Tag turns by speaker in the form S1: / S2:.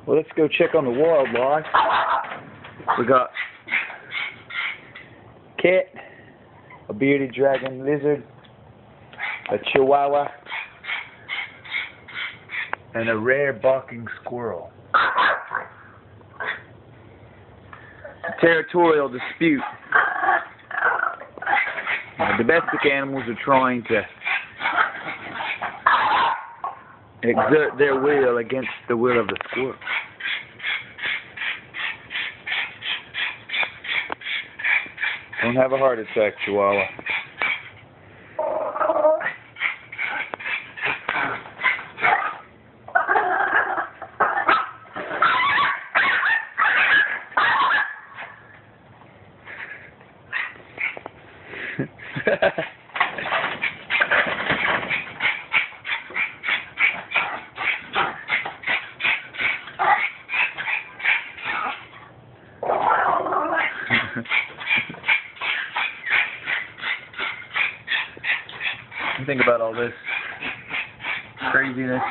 S1: Well, let's go check on the wildlife. We got cat, a bearded dragon lizard, a chihuahua, and a rare barking squirrel. A territorial dispute. Domestic animals are trying to exert their will against the will of the squirrel. Don't have a heart attack, Chihuahua. Think about all this craziness.